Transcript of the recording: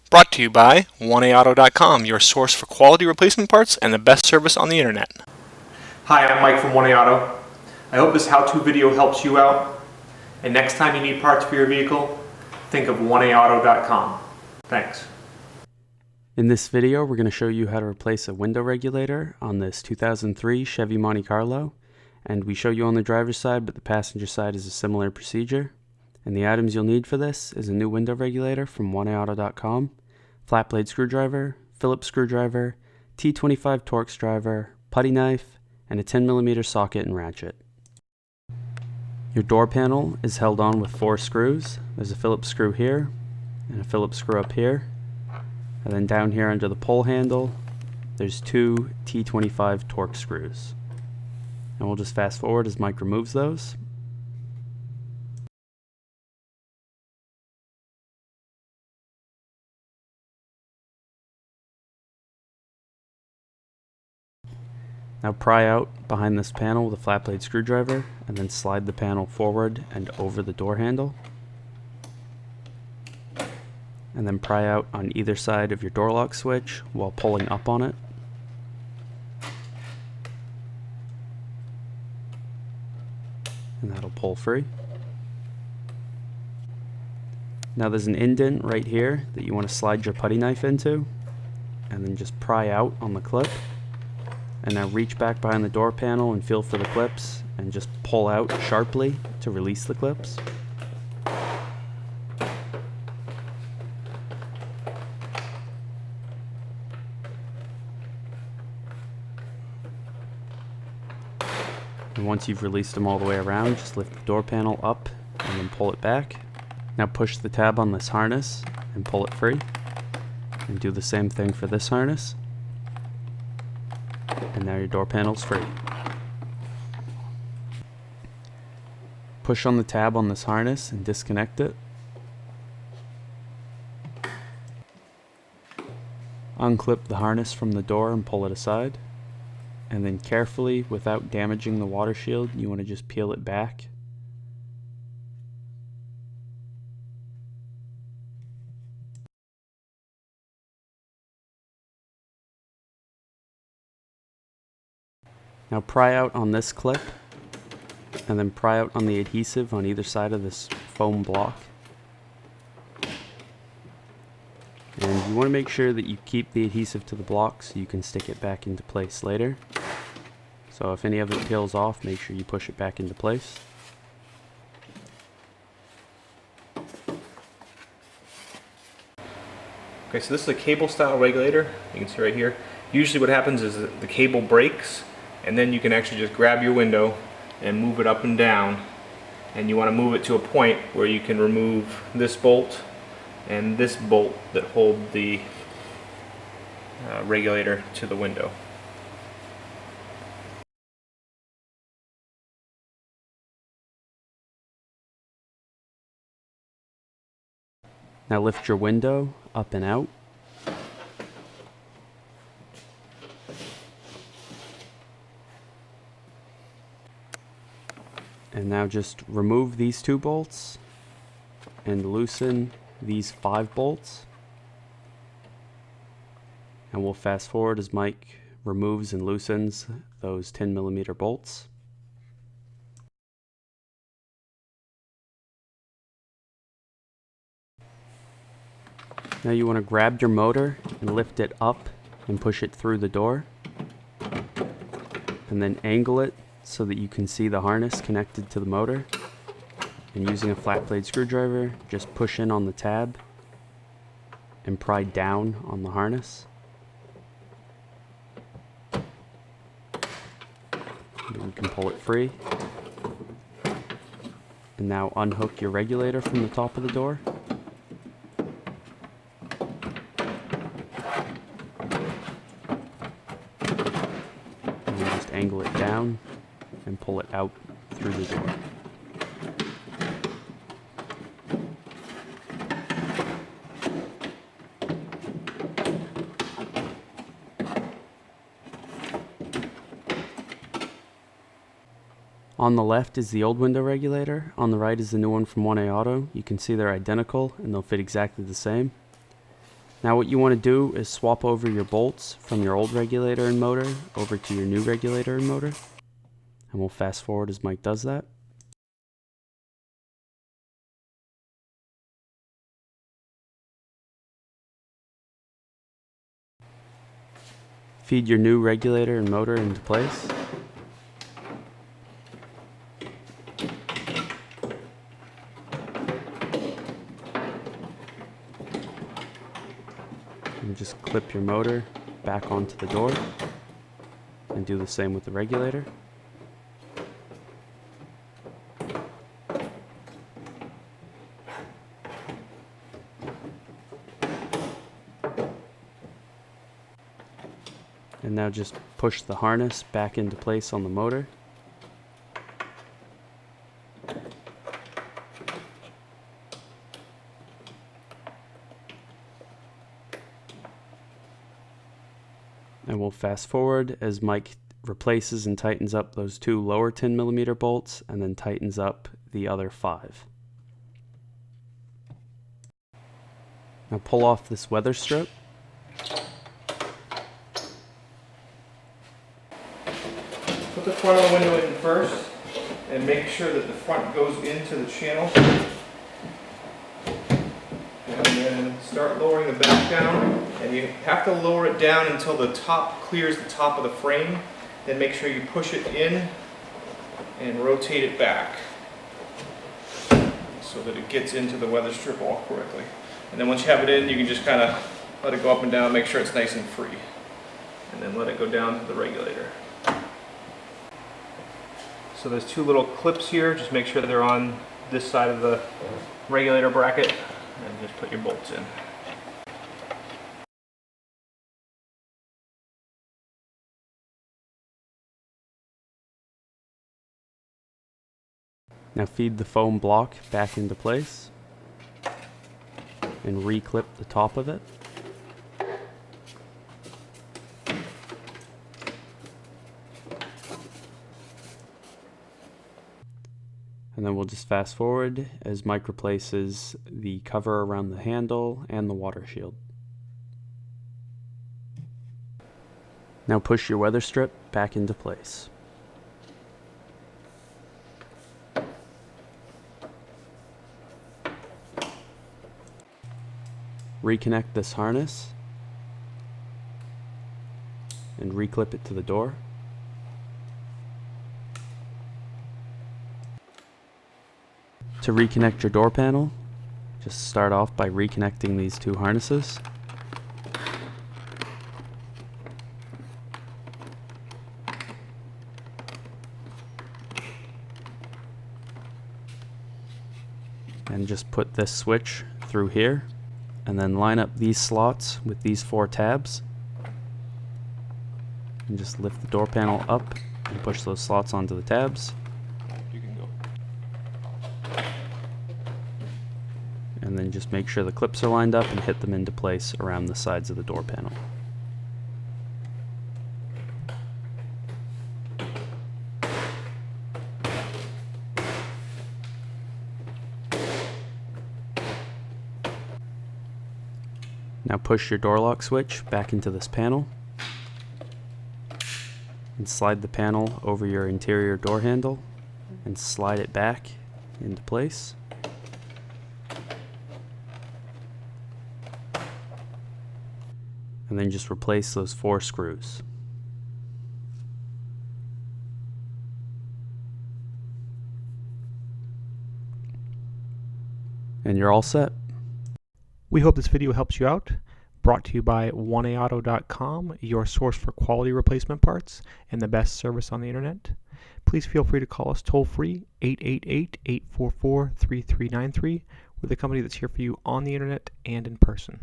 Brought to you by 1AAuto.com, your source for quality replacement parts and the best service on the internet. Hi, I'm Mike from 1AAuto. I hope this how-to video helps you out. And next time you need parts for your vehicle, think of 1AAuto.com. Thanks. In this video, we're going to show you how to replace a window regulator on this 2003 Chevy Monte Carlo. And we show you on the driver's side, but the passenger side is a similar procedure. And the items you'll need for this is a new window regulator from 1AAuto.com, flat blade screwdriver, Phillips screwdriver, T25 Torx Driver, putty knife, and a 10mm socket and ratchet. Your door panel is held on with 4 screws. There's a Phillips screw here, and a Phillips screw up here. And then down here under the pull handle, there's 2 T25 Torx screws. And we'll just fast forward as Mike removes those. Now pry out behind this panel with a flat blade screwdriver and then slide the panel forward and over the door handle. And then pry out on either side of your door lock switch while pulling up on it. And that'll pull free. Now there's an indent right here that you want to slide your putty knife into, and then just pry out on the clip. And now reach back behind the door panel and feel for the clips and just pull out sharply to release the clips. And once you've released them all the way around, just lift the door panel up and then pull it back. Now push the tab on this harness and pull it free. And do the same thing for this harness. And now your door panel's free. Push on the tab on this harness and disconnect it. Unclip the harness from the door and pull it aside. And then carefully, without damaging the water shield, you want to just peel it back. Now pry out on this clip, and then pry out on the adhesive on either side of this foam block. And you want to make sure that you keep the adhesive to the block so you can stick it back into place later. So if any of it peels off, make sure you push it back into place. Okay, so this is a cable style regulator. You can see right here. Usually what happens is that the cable breaks, and then you can actually just grab your window and move it up and down. And you want to move it to a point where you can remove this bolt and this bolt that hold the regulator to the window. Now lift your window up and out. And now just remove these 2 bolts and loosen these 5 bolts. And we'll fast forward as Mike removes and loosens those 10mm bolts. Now you want to grab your motor and lift it up and push it through the door. And then angle it so that you can see the harness connected to the motor. And using a flat blade screwdriver, just push in on the tab and pry down on the harness. And you can pull it free. And now unhook your regulator from the top of the door. And then just angle it down and pull it out through the door. On the left is the old window regulator, on the right is the new one from 1AAuto. You can see they're identical and they'll fit exactly the same. Now what you want to do is swap over your bolts from your old regulator and motor over to your new regulator and motor. And we'll fast forward as Mike does that. Feed your new regulator and motor into place. And just clip your motor back onto the door and do the same with the regulator. And now just push the harness back into place on the motor. And we'll fast forward as Mike replaces and tightens up those 2 lower 10mm bolts and then tightens up the other 5. Now pull off this weather strip. Put the front of the window in first and make sure that the front goes into the channel. And then start lowering the back down. And you have to lower it down until the top clears the top of the frame. Then make sure you push it in and rotate it back so that it gets into the weather strip all correctly. And then once you have it in, you can just kind of let it go up and down, make sure it's nice and free. And then let it go down to the regulator. So there's 2 little clips here, just make sure they're on this side of the regulator bracket and just put your bolts in. Now feed the foam block back into place and reclip the top of it. And then we'll just fast forward as Mike replaces the cover around the handle and the water shield. Now push your weather strip back into place. Reconnect this harness and reclip it to the door. To reconnect your door panel, just start off by reconnecting these 2 harnesses. And just put this switch through here, and then line up these slots with these 4 tabs. And just lift the door panel up and push those slots onto the tabs. And then just make sure the clips are lined up and hit them into place around the sides of the door panel. Now push your door lock switch back into this panel and slide the panel over your interior door handle and slide it back into place. And then just replace those 4 screws. And you're all set. We hope this video helps you out. Brought to you by oneauto.com, your source for quality replacement parts and the best service on the internet. Please feel free to call us toll free 888-844-3393. We're the company that's here for you on the internet and in person.